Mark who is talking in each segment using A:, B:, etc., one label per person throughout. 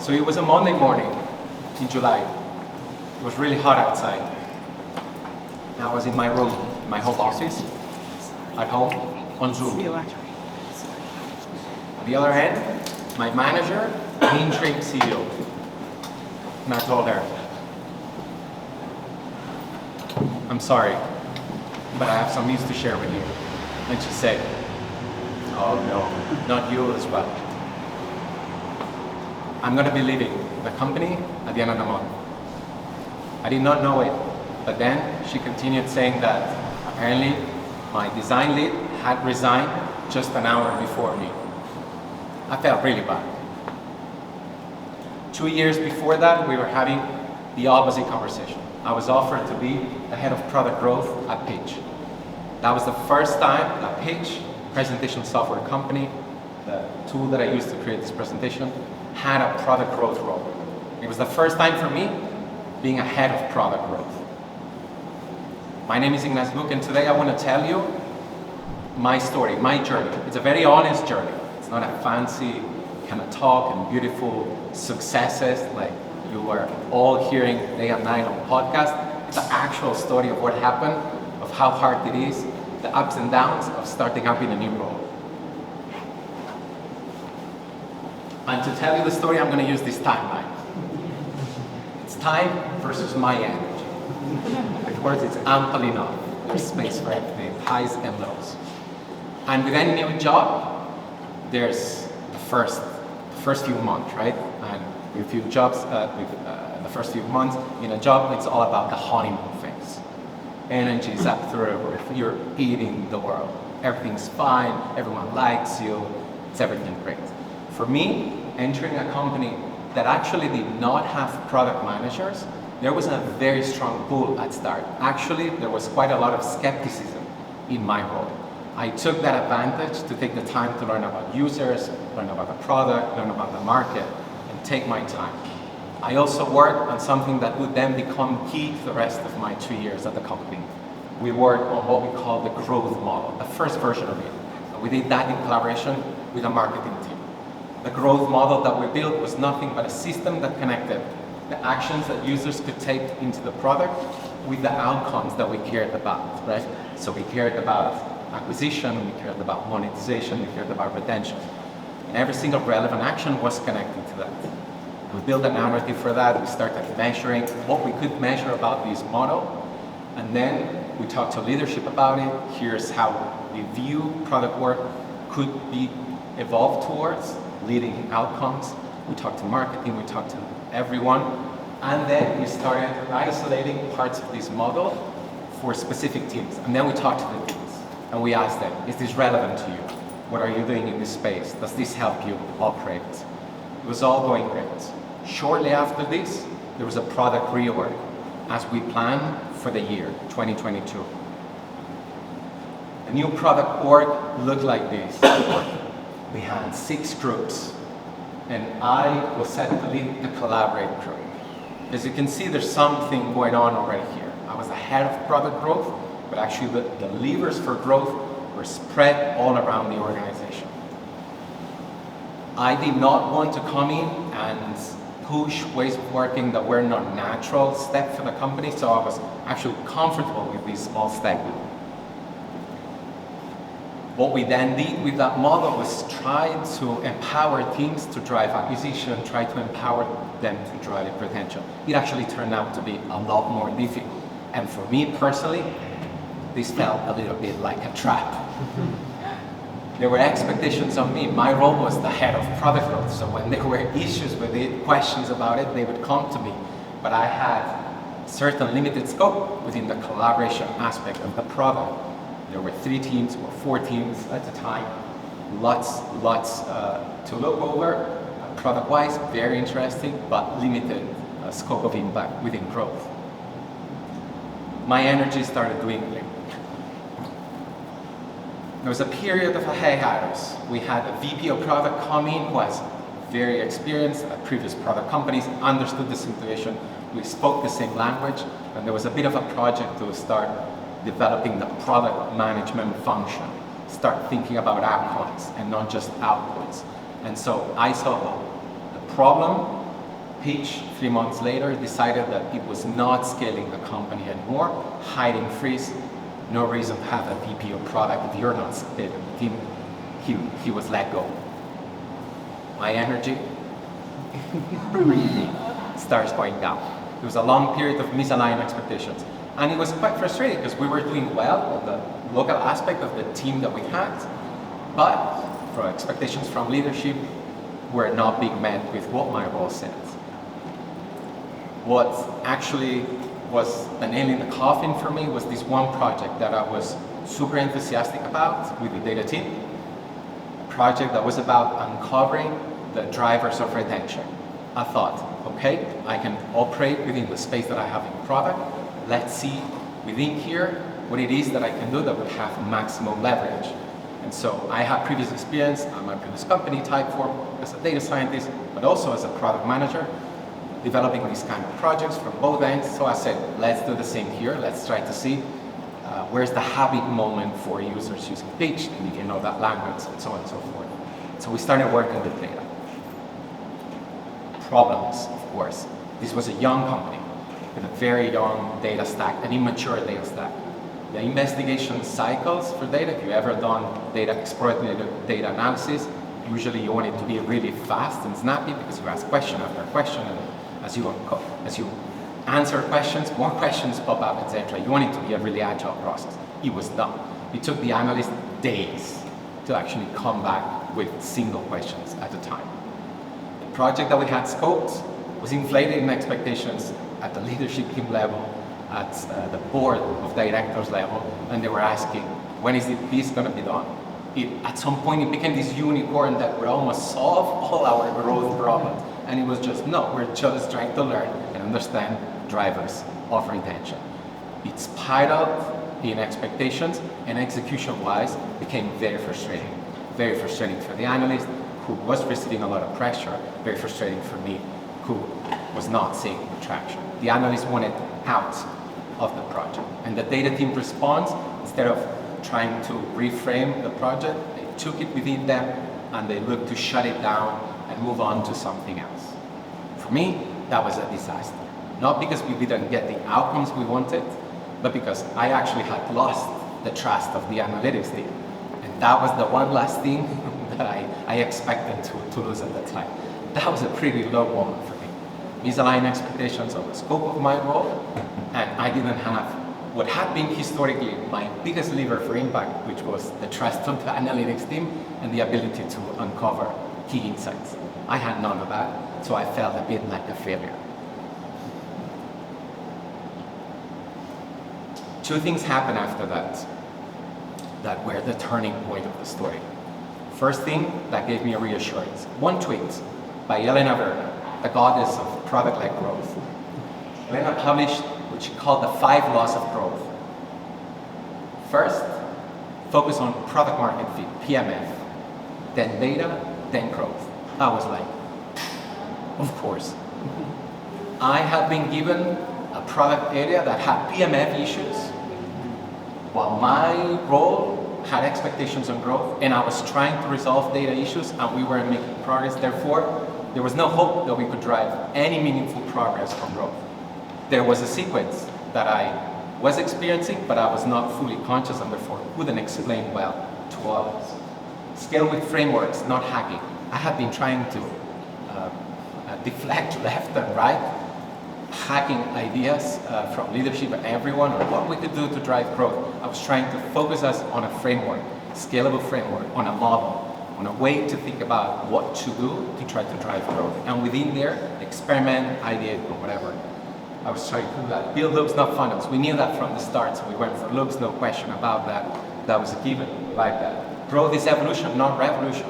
A: So it was a Monday morning in July. It was really hot outside. I was in my room, in my home office, at home, on Zoom. At the other end, my manager, an interim CEO. And I told her, I'm sorry, but I have some news to share with you. And she said, oh no, not you as well. I'm going to be leaving the company at the end of the month. I did not know it, but then she continued saying that apparently my design lead had resigned just an hour before me. I felt really bad. 2 years before that, we were having the opposite conversation. I was offered to be the head of product growth at Pitch. That was the first time that Pitch, presentation software company, the tool that I used to create this presentation, had a product growth role. It was the first time for me being a head of product growth. My name is Ignasi Buch, and today I want to tell you my story, my journey. It's a very honest journey. It's not a fancy kind of talk and beautiful successes like you are all hearing day and night on podcast. It's the actual story of what happened, of how hard it is, the ups and downs of starting up in a new role. And to tell you the story, I'm going to use this timeline. It's time versus my energy. Of course, it's ample enough. There's space for everything, highs and lows. And with any new job, there's the first few months, right? And with few jobs, the first few months in a job, it's all about the honeymoon phase. Energy is up through the roof. You're eating the world. Everything's fine. Everyone likes you. It's everything great. For me, entering a company that actually did not have product managers, there was a very strong pull at start. Actually, there was quite a lot of skepticism in my role. I took that advantage to take the time to learn about users, learn about the product, learn about the market, and take my time. I also worked on something that would then become key to the rest of my 2 years at the company. We worked on what we call the growth model, the first version of it. And we did that in collaboration with a marketing team. The growth model that we built was nothing but a system that connected the actions that users could take into the product with the outcomes that we cared about, right? So we cared about acquisition, we cared about monetization, we cared about retention. And every single relevant action was connected to that. We built a narrative for that. We started measuring what we could measure about this model. And then we talked to leadership about it. Here's how we view product work could be evolved towards leading outcomes. We talked to marketing, we talked to everyone. And then we started isolating parts of this model for specific teams. And then we talked to the teams. And we asked them, is this relevant to you? What are you doing in this space? Does this help you operate? It was all going great. Shortly after this, there was a product reorg as we planned for the year 2022. The new product org looked like this. We had 6 groups, and I was set to lead the collaborate group. As you can see, there's something going on already here. I was the head of product growth, but actually the levers for growth were spread all around the organization. I did not want to come in and push ways of working that were not natural step for the company, so I was actually comfortable with this small step. What we then did with that model was try to empower teams to drive acquisition, try to empower them to drive retention. It actually turned out to be a lot more difficult. And for me personally, this felt a little bit like a trap. There were expectations on me. My role was the head of product growth, so when there were issues with it, questions about it, they would come to me. But I had certain limited scope within the collaboration aspect of the product. There were 3 teams or 4 teams at the time. Lots to look over. Product-wise, very interesting, but limited scope of impact within growth. My energy started dwindling. There was a period of hiatus. We had a VP of product come in, was very experienced at previous product companies, understood the situation, we spoke the same language, and there was a bit of a project to start developing the product management function, start thinking about outcomes and not just outputs. And so I saw the problem Pitch 3 months later decided that it was not scaling the company anymore, hiring freeze, no reason to have a VP of product if you're not scaling the team. He was let go. My energy starts going down. It was a long period of misaligned expectations. And it was quite frustrating because we were doing well on the local aspect of the team that we had, but for expectations from leadership were not being met with what my role said. What actually was the nail in the coffin for me was this one project that I was super enthusiastic about with the data team. A project that was about uncovering the drivers of retention. I thought, okay, I can operate within the space that I have in product. Let's see within here what it is that I can do that would have maximum leverage. And so I had previous experience at my previous company, Typeform, as a data scientist, but also as a product manager, developing these kind of projects from both ends. So I said, let's do the same here. Let's try to see where's the happy moment for users using Pitch, and you can know that language, and so on and so forth. So we started working with data. Problems, of course. This was a young company with a very young data stack, an immature data stack. The investigation cycles for data, if you've ever done explorative data analysis, usually you want it to be really fast and snappy because you ask question after question, and as you answer questions, more questions pop up, etc. You want it to be a really agile process. It was done. It took the analyst days to actually come back with single questions at a time. The project that we had scoped was inflated in expectations at the leadership team level, at the board of directors level, and they were asking, when is this going to be done? At some point it became this unicorn that would almost solve all our growth problems. And it was just, no, we're just trying to learn and understand drivers of retention. It spiraled in expectations, and execution-wise became very frustrating. Very frustrating for the analyst, who was receiving a lot of pressure, very frustrating for me, who was not seeing traction. The analyst wanted out of the project, and the data team response, instead of trying to reframe the project, they took it within them and they looked to shut it down and move on to something else. For me, that was a disaster. Not because we didn't get the outcomes we wanted, but because I actually had lost the trust of the analytics team. And that was the one last thing that I expected to lose at the time. That was a pretty low moment for me. Misaligned expectations of the scope of my role, and I didn't have what had been historically my biggest lever for impact, which was the trust of the analytics team and the ability to uncover key insights. I had none of that, so I felt a bit like a failure. Two things happened after that were the turning point of the story. First thing that gave me a reassurance, one tweet by Elena Verna, the goddess of product-led growth. Elena published what she called the 5 laws of growth. First, focus on product market fit, PMF, then data, then growth. I was like, of course. I had been given a product area that had PMF issues, while my role had expectations on growth, and I was trying to resolve data issues, and we weren't making progress. Therefore, there was no hope that we could drive any meaningful progress on growth. There was a sequence that I was experiencing, but I was not fully conscious and therefore couldn't explain well to others. Scale with frameworks, not hacking. I had been trying to deflect left and right, hacking ideas from leadership and everyone, or what we could do to drive growth. I was trying to focus us on a framework, scalable framework, on a model, on a way to think about what to do to try to drive growth. And within there, experiment, ideate, or whatever. I was trying to do that. Build loops, not funnels. We knew that from the start, so we went for loops, no question about that. That was a given, like that. Growth is evolution, not revolution.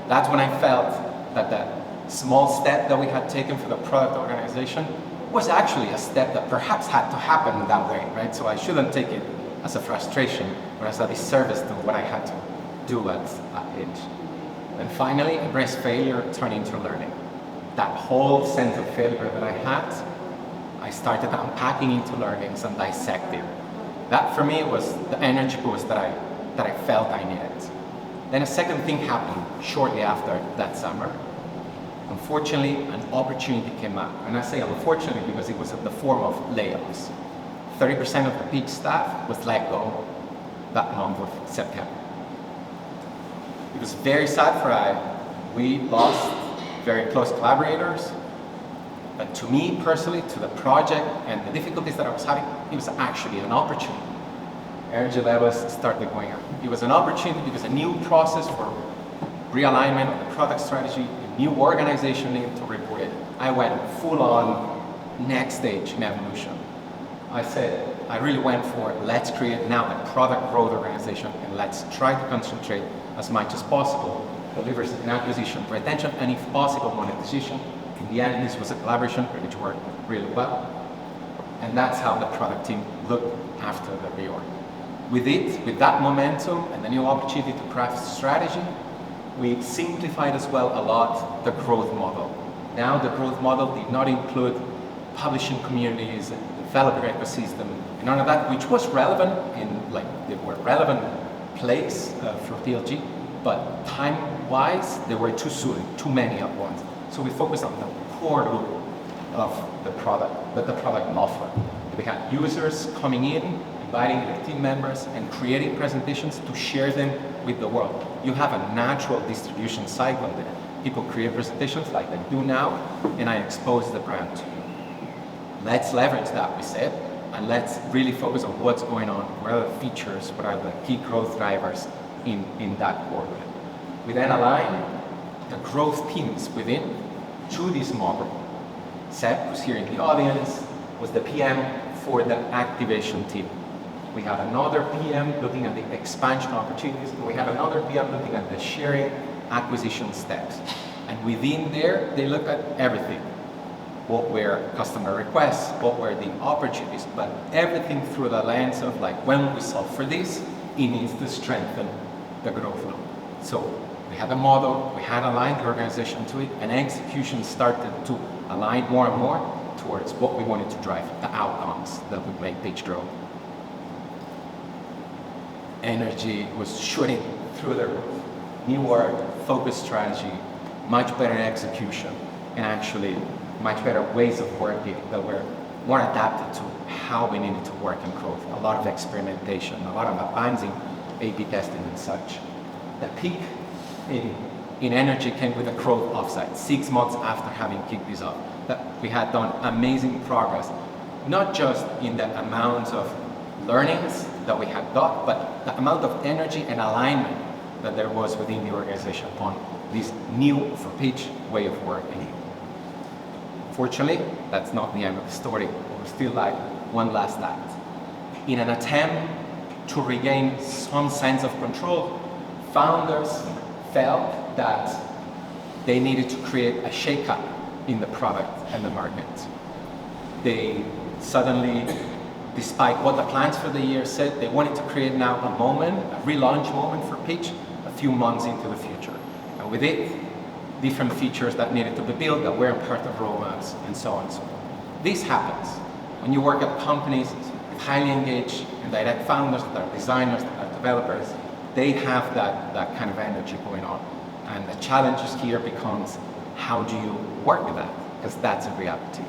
A: That's when I felt that that small step that we had taken for the product organization was actually a step that perhaps had to happen that way, right? So I shouldn't take it as a frustration or as a disservice to what I had to do at age. And finally, embrace failure, turn into learning. That whole sense of failure that I had, I started unpacking into learnings and dissecting. That for me was the energy boost that I felt I needed. Then a second thing happened shortly after that summer. Unfortunately, an opportunity came up. And I say unfortunately because it was in the form of layoffs. 30% of the peak staff was let go that month of September. It was very sad for I. We lost very close collaborators. But to me personally, to the project and the difficulties that I was having, it was actually an opportunity. Energy levels started going up. It was an opportunity because a new process for realignment of the product strategy, a new organization needed to report it. I went full on next stage in evolution. I said, I really went for let's create now a product growth organization and let's try to concentrate as much as possible, deliver an acquisition, retention, and if possible, monetization. In the end, this was a collaboration which worked really well. And that's how the product team looked after the reorg. With that momentum and the new opportunity to craft strategy, we simplified as well a lot the growth model. Now the growth model did not include publishing communities and developer ecosystem and none of that, which was relevant they were relevant place for PLG, but time-wise, they were too soon, too many at once. So we focused on the core loop of the product offer. We had users coming in, inviting their team members and creating presentations to share them with the world. You have a natural distribution cycle there. People create presentations like they do now, and I expose the brand to you. Let's leverage that, we said, and let's really focus on what's going on, what are the features, what are the key growth drivers in that core. We then align the growth teams within to this model. Seb, who's here in the audience, was the PM for the activation team. We had another PM looking at the expansion opportunities, and we had another PM looking at the sharing acquisition steps. And within there, they look at everything. What were customer requests, what were the opportunities, but everything through the lens of when we solve for this, it needs to strengthen the growth loop. So we had a model, we had aligned the organization to it, and execution started to align more and more towards what we wanted to drive, the outcomes that would make Pitch grow. Energy was shooting through the roof. New work, focused strategy, much better execution, and actually much better ways of working that were more adapted to how we needed to work in growth. A lot of experimentation, a lot of advancing A/B testing and such. The peak in energy came with a growth offsite, 6 months after having kicked this off. That we had done amazing progress, not just in the amount of learnings that we had got, but the amount of energy and alignment that there was within the organization upon this new for Pitch way of working. Fortunately, that's not the end of the story. We're still one last act. In an attempt to regain some sense of control, founders felt that they needed to create a shake-up in the product and the market. They suddenly, despite what the plans for the year said, they wanted to create now a moment, a relaunch moment for Pitch a few months into the future. And with it, different features that needed to be built that weren't part of roadmaps and so on and so forth. This happens when you work at companies with highly engaged and direct founders that are designers, that are developers. They have that kind of energy going on. And the challenge here becomes, how do you work with that? Because that's a reality.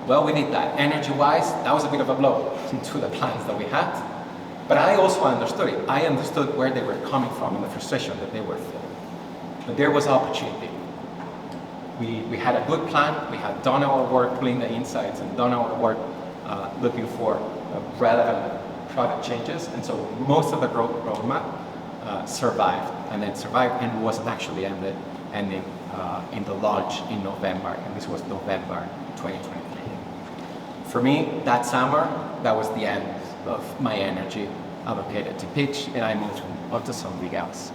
A: Well, we did that. Energy-wise, that was a bit of a blow to the plans that we had. But I also understood it. I understood where they were coming from and the frustration that they were feeling. But there was opportunity. We had a good plan. We had done our work pulling the insights and done our work looking for relevant product changes. And so most of the growth roadmap survived and was actually ending in the launch in November. And this was November 2023. For me, that summer, that was the end of my energy allocated to Pitch, and I moved on to something else.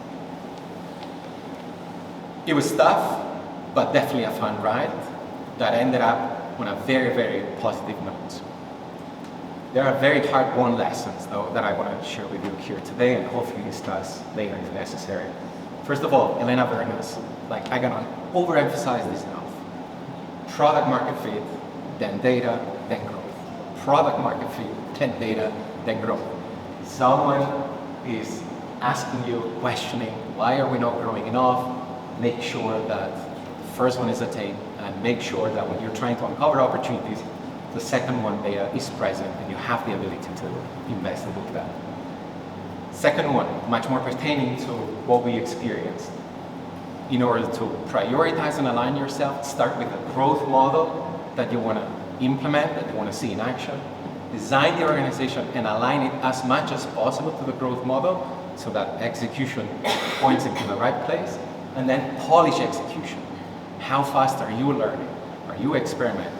A: It was tough, but definitely a fun ride that ended up on a very, very positive note. There are very hard-won lessons, though, that I want to share with you here today and hopefully discuss later if necessary. First of all, Elena Verna's, I cannot overemphasize this enough. Product market fit, then data, then growth. Product market fit, then data, then growth. Someone is asking you, questioning, why are we not growing enough? Make sure that first one is attain, and make sure that when you're trying to uncover opportunities, the second one is present, and you have the ability to invest and look that. Second one, much more pertaining to what we experienced. In order to prioritize and align yourself, start with a growth model that you want to implement, that you want to see in action. Design the organization and align it as much as possible to the growth model so that execution points into the right place. And then polish execution. How fast are you learning? Are you experimenting?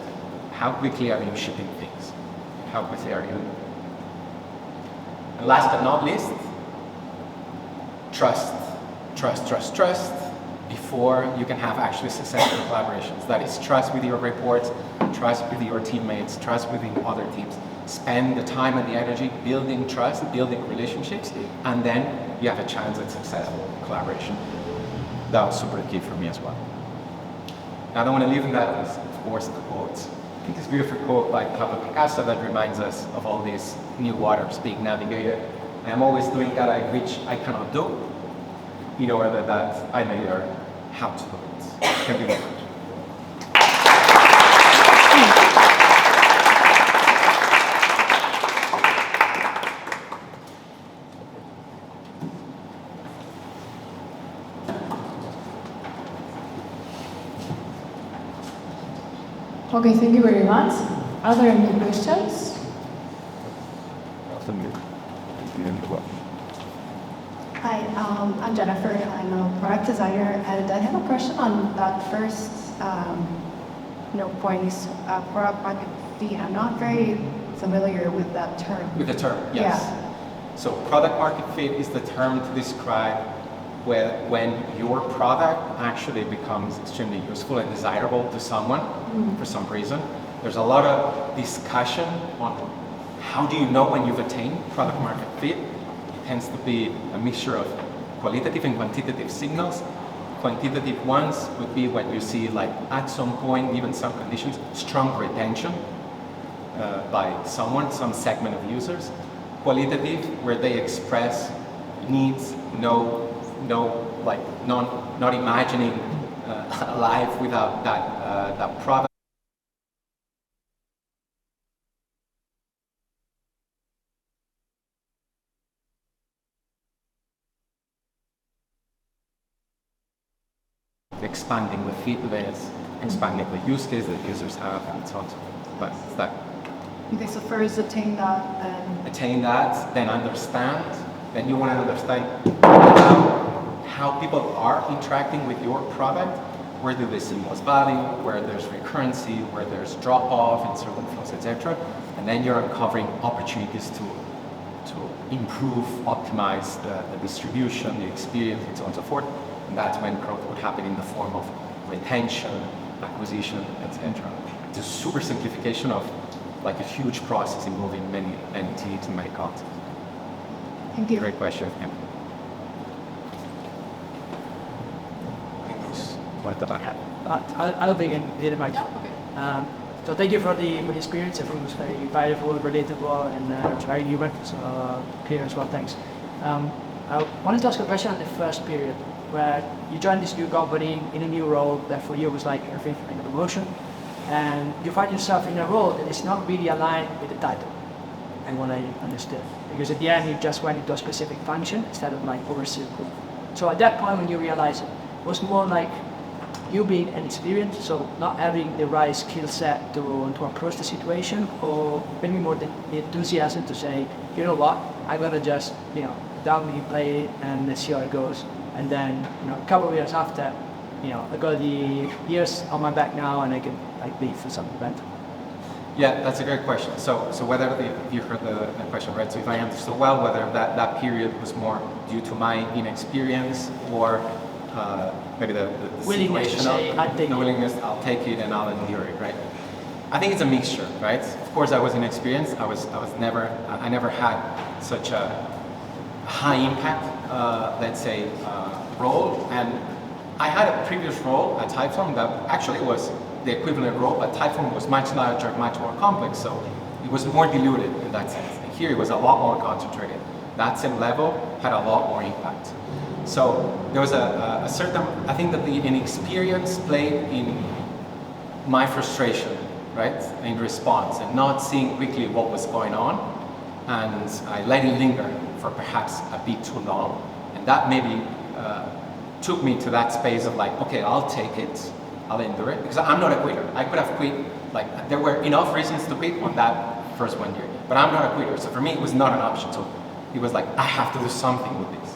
A: How quickly are you shipping things? How quickly are you? And last but not least, trust. Trust, trust, trust before you can have actually successful collaborations. That is trust with your reports, trust with your teammates, trust within other teams. Spend the time and the energy building trust, building relationships, and then you have a chance at successful collaboration. That was super key for me as well. Now, I don't want to leave in that with, of course, the quotes. I think this beautiful quote by Pablo Picasso that reminds us of all these new waters being navigated. I am always doing that which I cannot do, in order that I may learn how to do it. Thank you very much.
B: Okay, thank you very much. Are there any questions?
C: Hi, I'm Jennifer. I'm a product designer, and I have a question on that first point is product market fit. I'm not very familiar with that term.
A: With the term, yes.
C: Yeah.
A: So product market fit is the term to describe when your product actually becomes extremely useful and desirable to someone for some reason. There's a lot of discussion on how do you know when you've attained product market fit. It tends to be a mixture of qualitative and quantitative signals. Quantitative ones would be when you see, like, at some point, given some conditions, strong retention by some segment of users. Qualitative, where they express needs, not imagining a life without that product. Expanding the fit list, expanding the use case that users have, and so on. But it's that.
C: Okay, so first attain that, and
A: attain that, then understand. Then you want to understand how people are interacting with your product. Where do they see most value? Where there's recurrency? Where there's drop off in certain flows, etc. And then you're uncovering opportunities to improve, optimize the distribution, the experience, and so on and so forth. And that's when growth would happen in the form of retention, acquisition, etc. It's a super simplification of like a huge process involving many teams and many contexts.
C: thank you.
A: Great question. Yeah.
D: I'll begin with the mic. So thank you for the experience. I think it was very valuable, relatable, and very human. So clear as well. Thanks. I wanted to ask a question on the first period where you joined this new company in a new role that for you was like everything like a promotion, and you find yourself in a role that is not really aligned with the title and what I understood. Because at the end you just went into a specific function instead of like overseeing. So at that point when you realized it was more like you being inexperienced, so not having the right skill set to approach the situation, or maybe more the enthusiasm to say, you know what, I'm gonna just downly play it and let's see how it goes. And then a couple of years after, I got the years on my back now and I can like leave for some event.
A: Yeah, that's a great question. So whether you heard the question right, so if I understood well, whether that period was more due to my inexperience or maybe the
D: willingness to say,
A: the willingness, I'll take it and I'll endure it, right? I think it's a mixture, right? Of course, I was inexperienced. I never had such a high impact, let's say, role, and I had a previous role at Typeform that actually was the equivalent role, but Typeform was much larger, much more complex, so it was more diluted in that sense. And here it was a lot more concentrated. That same level had a lot more impact. So there was a certain, I think that the inexperience played in my frustration, right, in response, and not seeing quickly what was going on, and I let it linger for perhaps a bit too long, and that maybe took me to that space of like, okay, I'll take it, I'll endure it, because I'm not a quitter. I could have quit, like, there were enough reasons to quit on that first 1 year, but I'm not a quitter, so for me it was not an option, so it was like, I have to do something with this.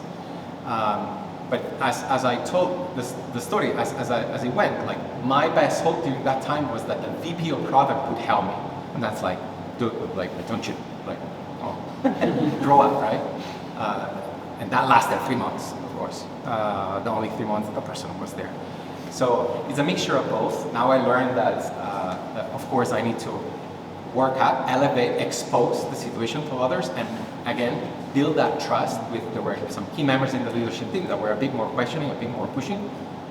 A: But as I told the story, as it went, like, my best hope during that time was that the VP of product would help me, and that's like, dude, like, don't you, like, oh, grow up, right? And that lasted 3 months, of course. The only 3 months the person was there. So it's a mixture of both. Now I learned that of course, I need to work out, elevate, expose the situation to others, and again, build that trust with, there were some key members in the leadership team that were a bit more questioning, a bit more pushing,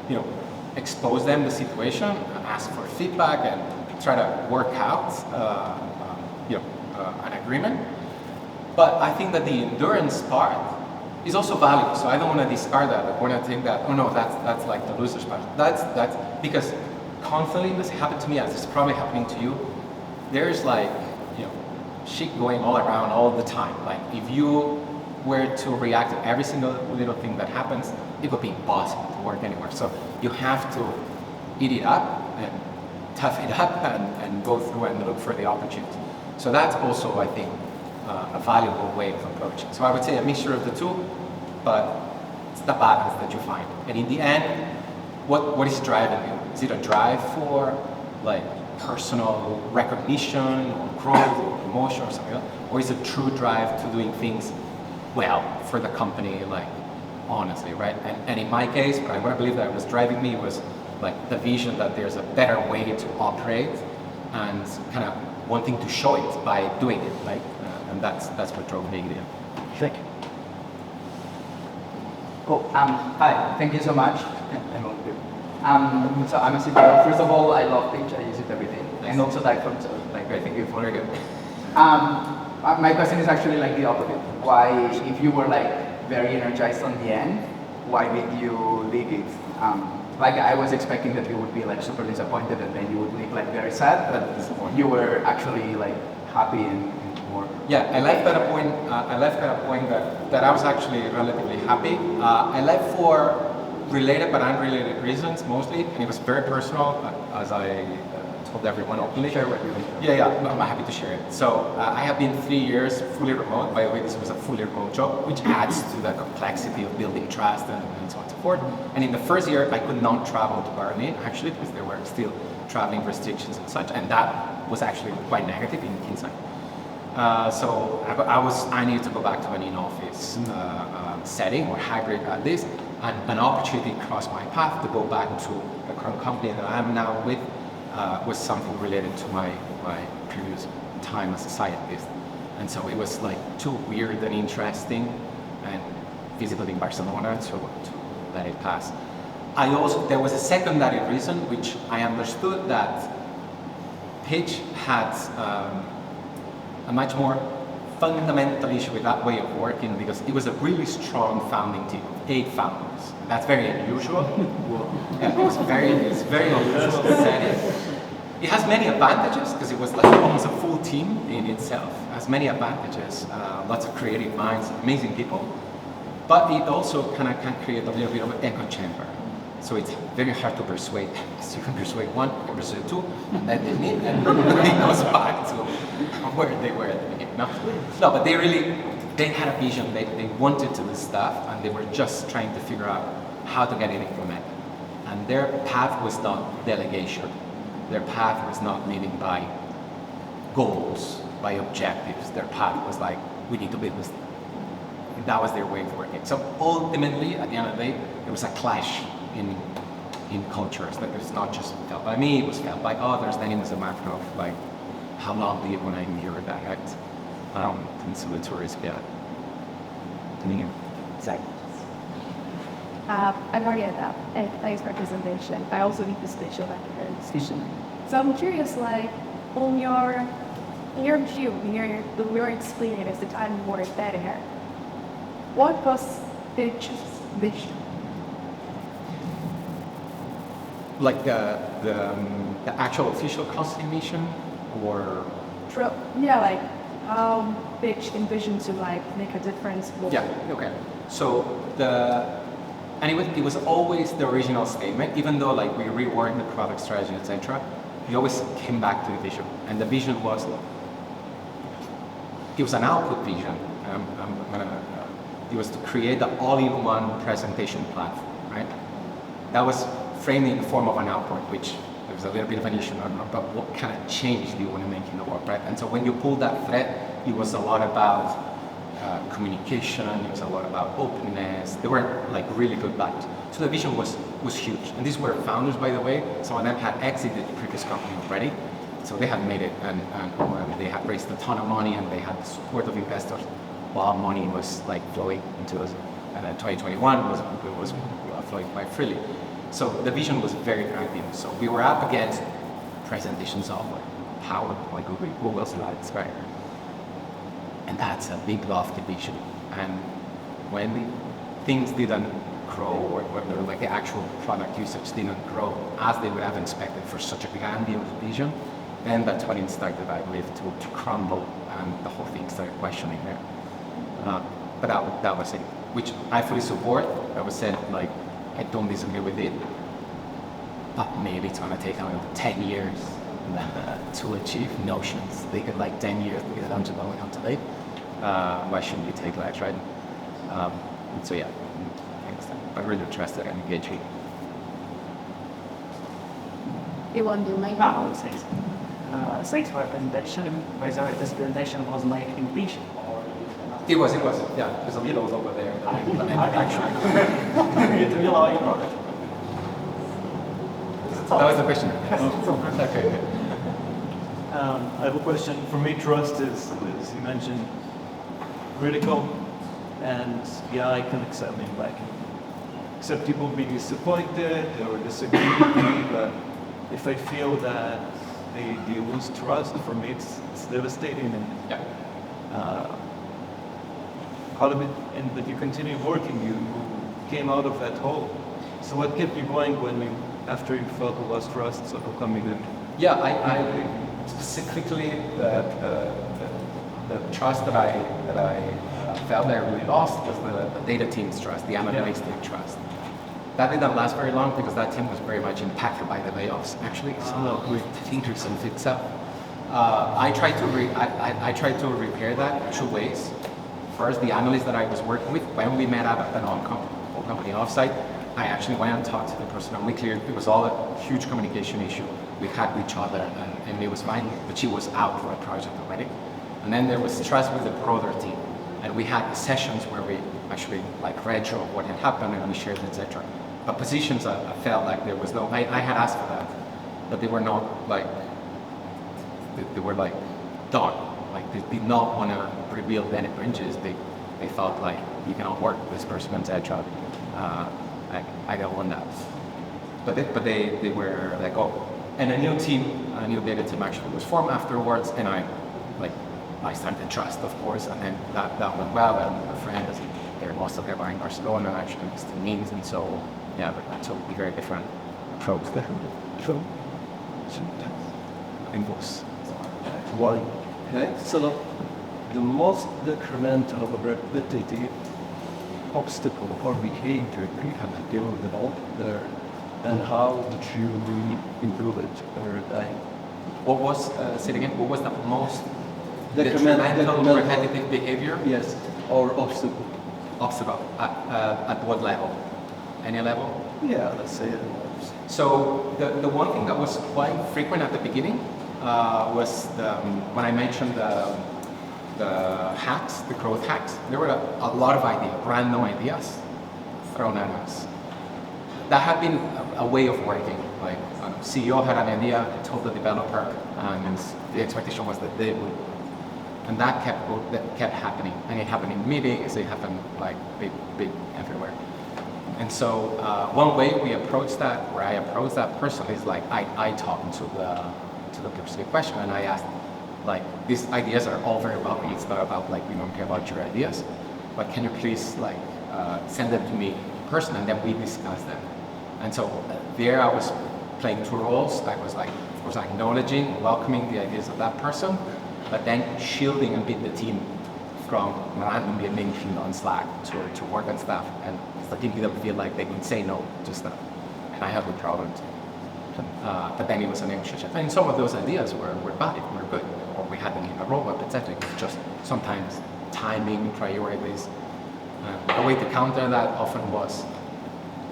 A: you know, expose them the situation, ask for feedback, and try to work out, an agreement. But I think that the endurance part is also valuable, so I don't want to discard that. I want to think that, oh no, that's like the loser's part. That's because constantly, this happened to me, as it's probably happening to you, there's like, shit going all around all the time. Like, if you were to react to every single little thing that happens, it would be impossible to work anywhere. So you have to eat it up and tough it up and go through and look for the opportunity. So that's also, I think, a valuable way of approaching. So I would say a mixture of the two, but it's the balance that you find. And in the end, what is driving you? Is it a drive for like personal recognition or growth or promotion or something else? Or is it true drive to doing things well for the company, like honestly, right? And in my case, what I believe that was driving me was like the vision that there's a better way to operate and kind of wanting to show it by doing it, right? And that's what drove me there.
D: Thank you.
E: Cool. Hi, thank you so much. So I'm a CTO. First of all, I love Pitch. I use it every day. Nice. And also Typeform, so like, I think it's very good. My question is actually like the opposite. Why, if you were like very energized on the end, why did you leave it? Like, I was expecting that you would be like super disappointed and then you would leave like very sad, but you were actually like happy and more.
A: Yeah, I left at a point. That I was actually relatively happy. I left for related but unrelated reasons mostly, and it was very personal, as I told everyone openly.
E: Share what you think.
A: Yeah, I'm happy to share it. So I have been 3 years fully remote. By the way, this was a fully remote job, which adds to the complexity of building trust and so on and so forth. And in the first year, I could not travel to Berlin, actually, because there were still traveling restrictions and such, and that was actually quite negative in hindsight. So I needed to go back to an in-office setting or hybrid at least, and an opportunity crossed my path to go back to the current company that I am now with was something related to my previous time as a scientist. And so it was like too weird and interesting and visible in Barcelona to let it pass. There was a secondary reason, which I understood that Pitch had a much more fundamental issue with that way of working, because it was a really strong founding team, 8 founders. That's very unusual. Yeah, it's very unusual setting. It has many advantages, because it was like almost a full team in itself. It has many advantages, lots of creative minds, amazing people. But it also kind of can create a little bit of an echo chamber. So it's very hard to persuade. So you can persuade one, you can persuade two, and then it goes back to where they were at the beginning. No, but they had a vision. They wanted to do stuff, and they were just trying to figure out how to get it implemented. And their path was not delegation. Their path was not living by goals, by objectives. Their path was like, we need to build this. And that was their way of working. So ultimately, at the end of the day, there was a clash in cultures that was not just felt by me, it was felt by others. Then it was a matter of like, how long do you want to endure that, right? And so the tourists get exactly.
F: I'm Marietta, and thanks for presentation. I also need to switch over to the discussion. So I'm curious, like, in your view, in your experience, the time you were there, what was pitch vision?
A: Like the actual official company mission, or
F: Yeah, like how pitch envision to like make a difference.
A: yeah, okay. So it was always the original statement, even though like we reworked the product strategy, etc. We always came back to the vision, and the vision was it was an output vision. It was to create the all-in-one presentation platform, right? That was framed in the form of an output, which there was a little bit of an issue about what kind of change do you want to make in the work, right? And so when you pull that thread, it was a lot about communication, it was a lot about openness. They were like really good values. So the vision was huge. And these were founders, by the way. Some of them had exited the previous company already. So they had made it, and they had raised a ton of money, and they had the support of investors while money was like flowing into us. And then 2021 was flowing quite freely. So the vision was very grandiose. So we were up against presentation software, PowerPoint, like Google Slides, right? And that's a big lofty vision. And when things didn't grow, or whether like the actual product usage didn't grow as they would have expected for such a grandiose vision, then that's when it started, I believe, to crumble, and the whole thing started questioning there. But that was it, which I fully support. I was saying, like, I don't disagree with it, but maybe it's gonna take another 10 years to achieve notions. They could like 10 years to get down to low and down to late. Why shouldn't you take less, right? So yeah, thanks. I'm really interested and engaging.
C: You want to do my
D: Thanks for your presentation. By the way, this presentation was like in English.
A: It was, yeah. There's a little over there. Actually. That was the question. Okay.
G: I have a question. For me, trust is, as you mentioned, critical. And yeah, I can accept, accept people being disappointed or disagree with me, but if I feel that they lose trust, for me it's devastating. And but you continue working, you came out of that hole. So what kept you going after you felt you lost trust? So how come you didn't?
A: Yeah, I specifically the trust that I felt I really lost was the data team's trust, the analytics team trust. That didn't last very long because that team was very much impacted by the layoffs, actually. So with fingers and fits up. I tried to repair that two ways. First, the analyst that I was working with, when we met up at the company offsite, I actually went and talked to the person, and we cleared, it was all a huge communication issue we had with each other, and it was fine, but she was out for a project already. And then there was trust with the product team, and we had sessions where we actually like retro what had happened, and we shared, etc. But positions, I felt like there was no, I had asked for that, but they were not like, they were like done. Like they did not want to reveal any branches. They felt like you cannot work with this person, etc. I don't want that. But they were like, oh, and a new data team actually was formed afterwards, and I started to trust, of course, and then that went well. And a friend, most of them are in Barcelona, actually, it's the means, and so yeah, but that's a very different approach there. So, involves
G: Why? Okay, so the most detrimental or repetitive obstacle or behavior you have developed there, and how did you improve it over time?
A: What was, say it again, what was the most detrimental repetitive behavior?
G: Yes, or obstacle.
A: Obstacle. At what level? Any level?
G: Yeah, let's say it.
A: So the one thing that was quite frequent at the beginning was when I mentioned the hacks, the growth hacks. There were a lot of ideas, random ideas thrown at us. That had been a way of working. Like CEO had an idea, told the developer, and the expectation was that they would. And that kept happening, and it happened in meetings. It happened like big everywhere. And so one way we approached that, where I approached that person, is like I talked to the person in question, and I asked, like, these ideas are all very welcome. It's not about like we don't care about your ideas, but can you please like send them to me in person, and then we discuss them. And so there I was playing two roles. I was acknowledging, welcoming the ideas of that person, but then shielding a bit the team from randomly mentioned on Slack to work on stuff, and making them feel like they can say no to stuff. And I have no problem. But then it was a negotiation. And some of those ideas were valid, were good, or we had them in a roadmap, etc. It's just sometimes timing, priorities. A way to counter that often was,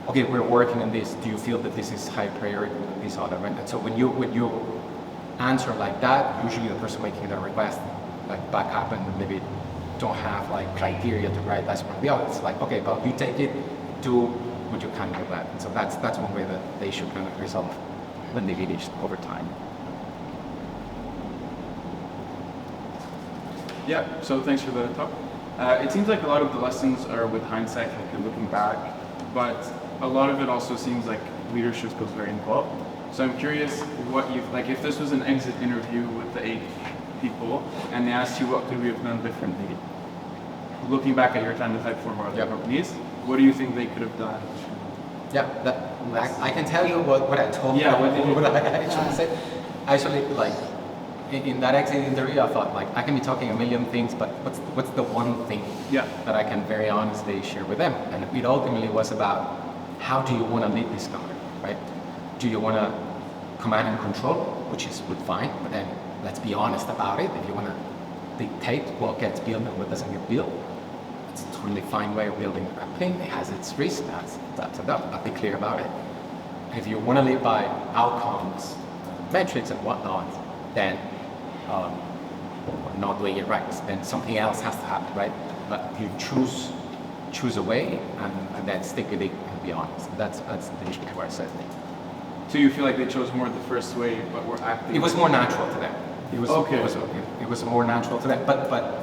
A: okay, we're working on this. Do you feel that this is high priority than this other? And so when you answer like that, usually the person making the request like back up and maybe don't have like criteria to write that's one of the other. It's like, okay, but you take it, would you kind of do that? And so that's one way that they should kind of resolve when they finish over time.
H: Yeah, so thanks for the talk. It seems like a lot of the lessons are with hindsight, like you're looking back, but a lot of it also seems like leadership goes very involved. So I'm curious what you've, like if this was an exit interview with the 8 people and they asked you what could we have done differently, looking back at your time at Typeform or other companies, what do you think they could have done?
A: Yeah, I can tell you what I told you, what I actually said. Actually, like, in that exit interview, I thought, like, I can be talking a million things, but what's the one thing that I can very honestly share with them? And it ultimately was about, how do you want to lead this company, right? Do you want to command and control, which is fine, but then let's be honest about it. If you want to dictate what gets built and what doesn't get built, it's a totally fine way of building a company. It has its risks, that's enough, but be clear about it. If you want to live by outcomes, metrics and whatnot, then we're not doing it right. Then something else has to happen, right? But you choose a way and then stick with it and be honest. That's the issue where I said.
H: So you feel like they chose more the first way, but were acting?
A: It was more natural to them. It was more natural to them. But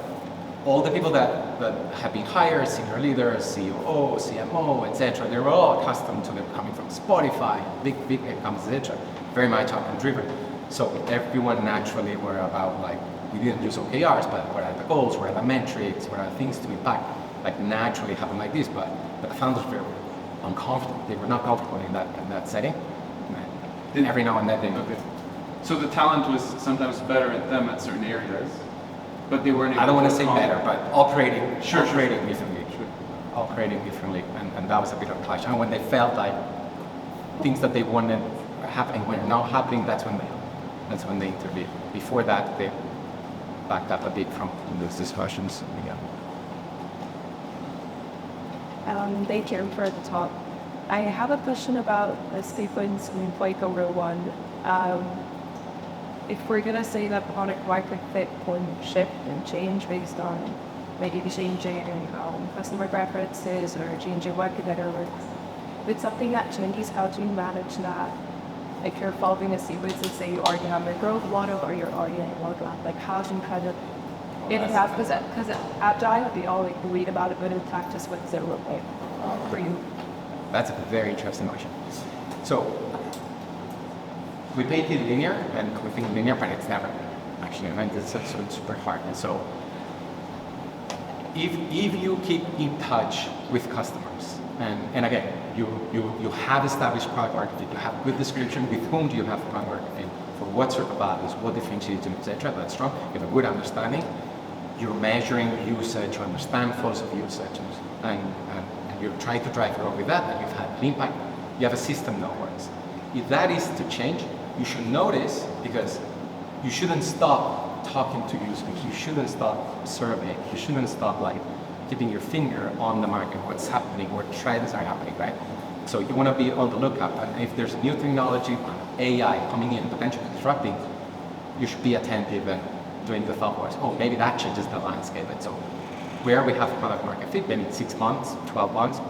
A: all the people that have been hired, senior leaders, COO, CMO, etc., they were all accustomed to them coming from Spotify, big companies, etc., very much outcome driven. So everyone naturally were about, like, we didn't use OKRs, but what are the goals, what are the metrics, what are the things to impact, like naturally happen like this. But the founders were uncomfortable. They were not comfortable in that setting. And every now and then they moved it.
H: So the talent was sometimes better at them at certain areas, but they weren't able
A: I don't want to
H: to
A: say better, but operating differently. Operating differently, and that was a bit of a clash. And when they felt like things that they wanted were happening were not happening, that's when they intervened. Before that, they backed up a bit from those discussions.
F: Thank you for the talk. I have a question about the sequence in like a real one. If we're gonna say that product market fit can shift and change based on maybe changing customer preferences or changing what competitor works, with something that changes, how do you manage that? Like you're following a sequence and say you already have a growth model or you're already in a roadmap. Like how do you kind of because agile, we all like read about it, but in practice, what does it look like for you?
A: That's a very interesting question. So we make it linear, and we think linear, but it's never actually. I mean, it's super hard. And so if you keep in touch with customers, and again, you have established product market fit, you have good description, with whom do you have product market fit, for what sort of values, what differentiates you, etc. That's strong. You have a good understanding. You're measuring usage, you understand flows of usage, and you're trying to drive growth with that, and you've had an impact. You have a system that works. If that is to change, you should notice, because you shouldn't stop talking to users. You shouldn't stop surveying. You shouldn't stop like keeping your finger on the market, what's happening, what trends are happening, right? So you want to be on the lookout. And if there's new technology, AI coming in, potentially disrupting, you should be attentive and doing the thought process. Oh, maybe that changes the landscape. And so where we have product market fit, maybe 6 months, 12 months,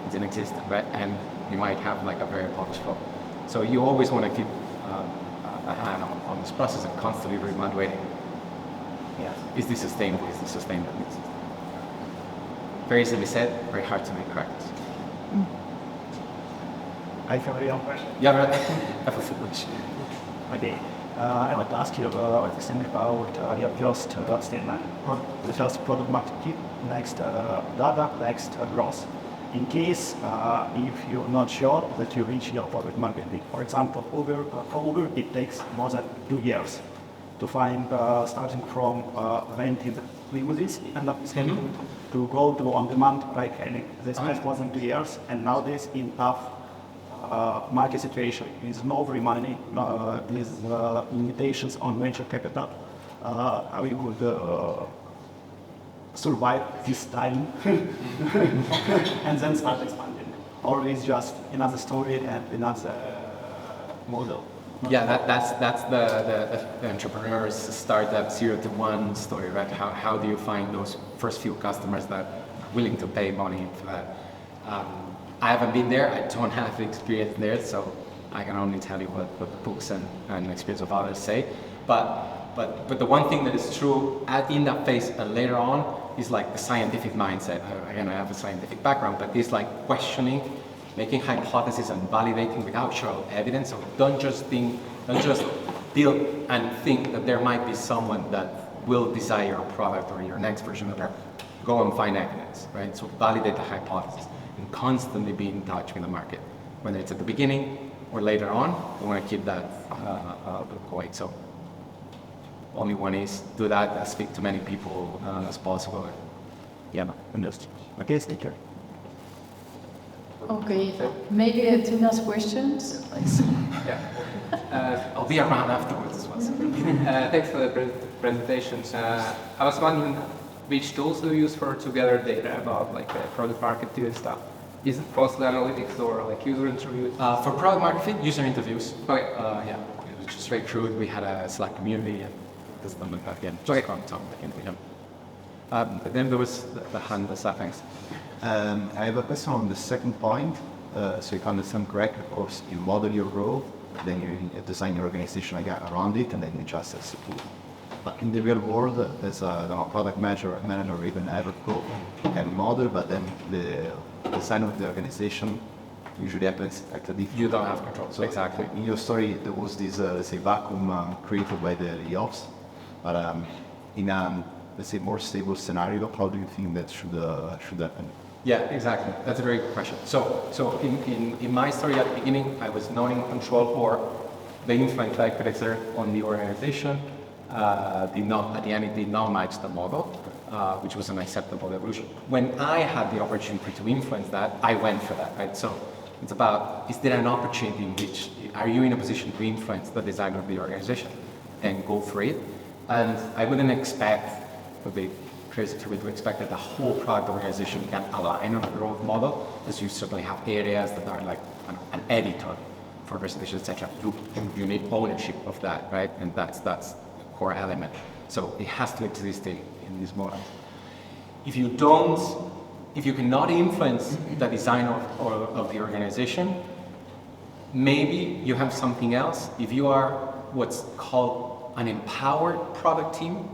A: it's in existence, right? And you might have like a very polished flow. So you always want to keep a hand on this process and constantly reevaluating. Yeah, is this sustainable? Is this sustainable? Very easily said, very hard to make practice.
I: Hay somebody else question?
A: Yeah, but
I: Okay. I would ask you about your the first product market fit, next data, next growth. In case if you're not sure that you reach your product market fit. For example, for Uber, it takes more than 2 years to find, starting from rented limousines and to go to on-demand ride hailing. This has more than 2 years, and nowadays in tough market situation, with no free money, with limitations on venture capital, we would survive this time and then start expanding. Always just another story and another model.
A: Yeah, that's the entrepreneur's startup 0 to 1 story, right? How do you find those first few customers that are willing to pay money for that? I haven't been there, I don't have the experience there, so I can only tell you what the books and experience of others say. But the one thing that is true in that phase and later on is like the scientific mindset. Again, I have a scientific background, but it's like questioning, making hypotheses and validating without show evidence. So don't just build and think that there might be someone that will desire your product or your next version of it. Go and find evidence, right? So validate the hypothesis and constantly be in touch with the market, whether it's at the beginning or later on. We want to keep that going. So only one is do that, speak to many people as possible. Yeah, understood. Okay, take care.
B: Okay, maybe the two last questions.
A: I'll be around afterwards as well.
J: Thanks for the presentations. I was wondering which tools do you use to gather data about like product market fit and stuff? Is it Postgres analytics or like user interviews?
A: For product market fit, user interviews.
J: Okay.
A: Yeah, it was just straight through. We had a Slack community and this them again. Just on top again. Then there was the hand, the thanks.
K: I have a question on the second point. So if I understand correctly, of course, you model your growth, then you design your organization around it, and then you just execute. But in the real world, as a product manager or even ever go can model, but then the design of the organization usually happens at a different.
A: You don't have control.
K: So
A: exactly.
K: In your story, there was this let's say vacuum created by the layoffs, but in a let's say more stable scenario, how do you think that should happen?
A: Yeah, exactly. That's a very good question. So in my story at the beginning, I was not in control for the influence I could exert on the organization. At the end, it did not match the model, which was an acceptable evolution. When I had the opportunity to influence that, I went for that, right? So it's about, is there an opportunity in which, are you in a position to influence the design of the organization? And go for it. And I wouldn't expect, would be crazy to expect that the whole product organization can align on a growth model, as you certainly have areas that are like an editor for presentation, etc. You need ownership of that, right? And that's the core element. So it has to exist in these models. If you cannot influence the design of the organization, maybe you have something else. If you are what's called an empowered product team,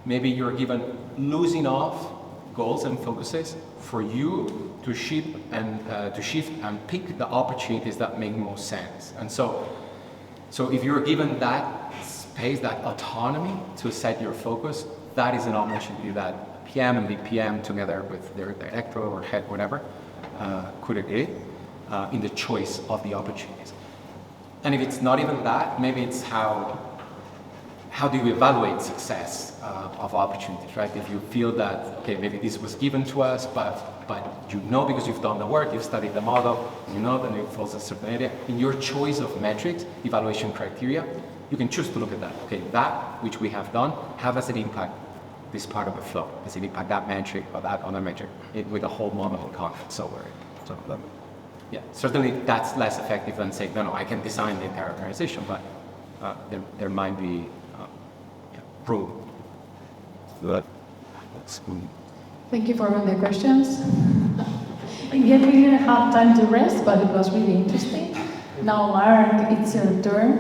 A: maybe you're given losing off goals and focuses for you to shift and pick the opportunities that make most sense. And so if you're given that space, that autonomy to set your focus, that is an opportunity that PM and BPM together with their director or head, whatever, could agree in the choice of the opportunities. And if it's not even that, maybe it's how do you evaluate success of opportunities, right? If you feel that, okay, maybe this was given to us, but you know because you've done the work, you've studied the model, you know that it falls a certain area. In your choice of metrics, evaluation criteria, you can choose to look at that. Okay, that which we have done, how does it impact this part of the flow? Does it impact that metric or that other metric with the whole model context? So yeah, certainly that's less effective than saying, no, I can design the entire organization, but there might be room. That's good.
B: Thank you for all the questions. Again, we didn't have time to rest, but it was really interesting. Now, Mark, it's your turn.